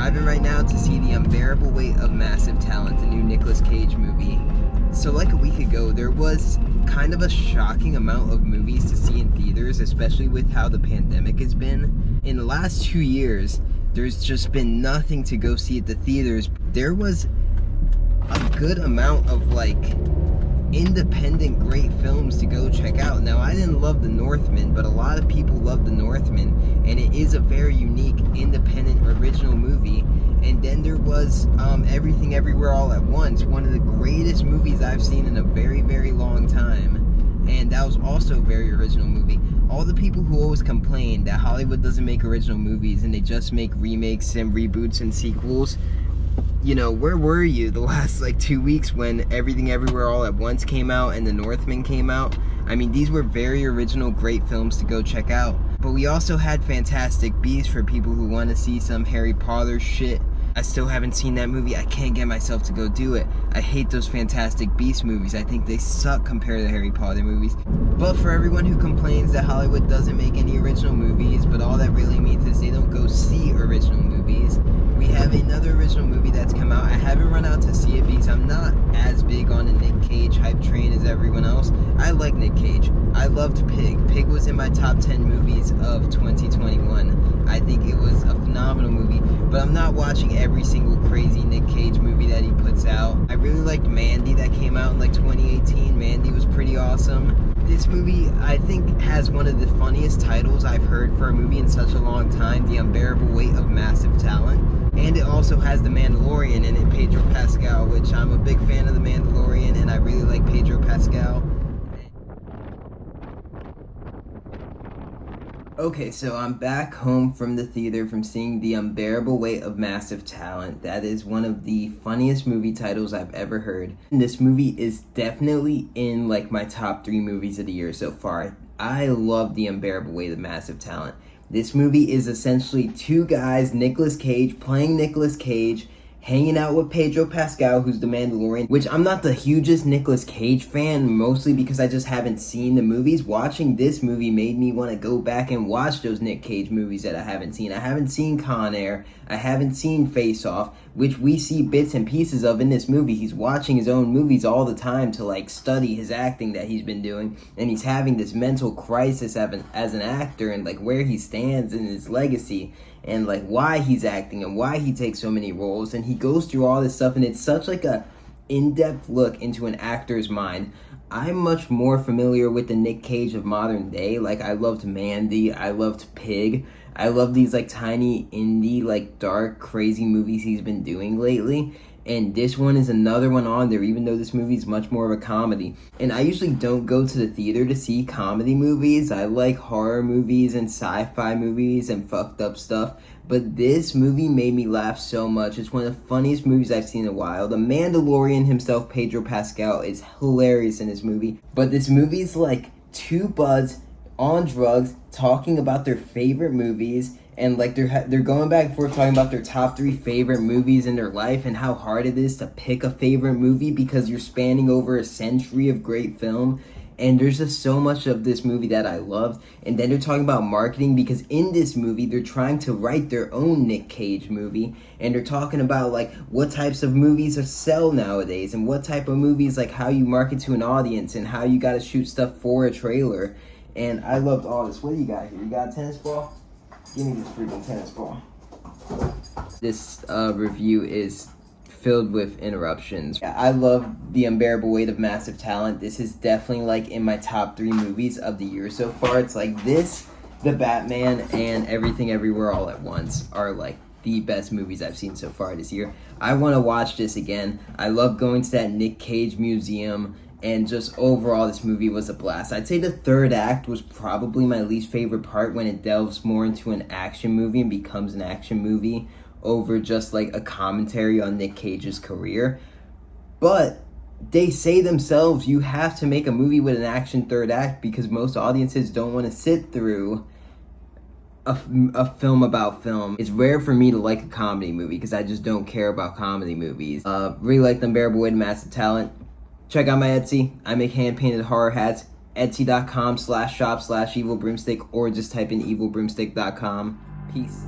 driving right now to see The Unbearable Weight of Massive Talent, the new Nicolas Cage movie. So like a week ago, there was kind of a shocking amount of movies to see in theaters, especially with how the pandemic has been. In the last 2 years, there's just been nothing to go see at the theaters. There was a good amount of independent great films to go check out. Now, I didn't love The Northman, but a lot of people love The Northman, and it is a very unique, independent, original movie. And then there was Everything Everywhere All at Once, one of the greatest movies I've seen in a very, very long time. And that was also a very original movie. All the people who always complain that Hollywood doesn't make original movies and they just make remakes and reboots and sequels, you know, where were you the last 2 weeks when Everything Everywhere All at Once came out and The Northman came out? I mean, these were very original, great films to go check out. But we also had Fantastic Beasts for people who want to see some Harry Potter shit. I still haven't seen that movie. I can't get myself to go do it. I hate those Fantastic Beasts movies. I think they suck compared to the Harry Potter movies. But for everyone who complains that Hollywood doesn't make any original movies, but all that really means is they don't go see original movies, we have another original movie that's come out. I haven't run out to see it because I'm not as big on the Nick Cage hype train as everyone else. I like Nick Cage. I loved Pig. Pig was in my top 10 movies of 2021. I think it was a phenomenal movie, but I'm not watching every single crazy Nick Cage movie that he puts out. I really liked Mandy that came out in 2018. Mandy was pretty awesome. This movie, I think, has one of the funniest titles I've heard for a movie in such a long time, The Unbearable Weight of Massive Talent. And it also has The Mandalorian in it, Pedro Pascal, which I'm a big fan of The Mandalorian, and I really like Pedro Pascal. Okay, so I'm back home from the theater from seeing The Unbearable Weight of Massive Talent. That is one of the funniest movie titles I've ever heard. And this movie is definitely in my top 3 movies of the year so far. I love The Unbearable Weight of Massive Talent. This movie is essentially 2 guys, Nicolas Cage playing Nicolas Cage, hanging out with Pedro Pascal, who's the Mandalorian, which I'm not the hugest Nicolas Cage fan, mostly because I just haven't seen the movies. Watching this movie made me want to go back and watch those Nick Cage movies that I haven't seen. I haven't seen Con Air, I haven't seen Face Off, which we see bits and pieces of in this movie. He's watching his own movies all the time to study his acting that he's been doing, and he's having this mental crisis as an actor and where he stands in his legacy, and why he's acting and why he takes so many roles, and he goes through all this stuff, and it's such a in-depth look into an actor's mind. I'm much more familiar with the Nick Cage of modern day. I loved Mandy, I loved Pig, I love these tiny indie dark crazy movies he's been doing lately. And this one is another one on there, even though this movie is much more of a comedy. And I usually don't go to the theater to see comedy movies. I like horror movies and sci-fi movies and fucked up stuff. But this movie made me laugh so much. It's one of the funniest movies I've seen in a while. The Mandalorian himself, Pedro Pascal, is hilarious in this movie. But this movie is 2 buds on drugs talking about their favorite movies. And they're going back and forth talking about their top 3 favorite movies in their life and how hard it is to pick a favorite movie because you're spanning over a century of great film. And there's just so much of this movie that I loved. And then they're talking about marketing because in this movie, they're trying to write their own Nick Cage movie. And they're talking about what types of movies are sell nowadays and what type of movies, how you market to an audience and how you got to shoot stuff for a trailer. And I loved all this. What do you got here? You got a tennis ball? Give me this freaking tennis ball. This review is filled with interruptions. I love The Unbearable Weight of Massive Talent. This is definitely in my top 3 movies of the year so far. It's this, The Batman, and Everything Everywhere All at Once are the best movies I've seen so far this year. I want to watch this again. I love going to that Nick Cage museum. And just overall, this movie was a blast. I'd say the 3rd act was probably my least favorite part when it delves more into an action movie and becomes an action movie over just a commentary on Nick Cage's career. But they say themselves you have to make a movie with an action 3rd act because most audiences don't want to sit through a film about film. It's rare for me to like a comedy movie because I just don't care about comedy movies. Really like The Unbearable Weight of Massive Talent. Check out my Etsy. I make hand-painted horror hats. Etsy.com/shop/evilbroomstick or just type in evilbroomstick.com. Peace.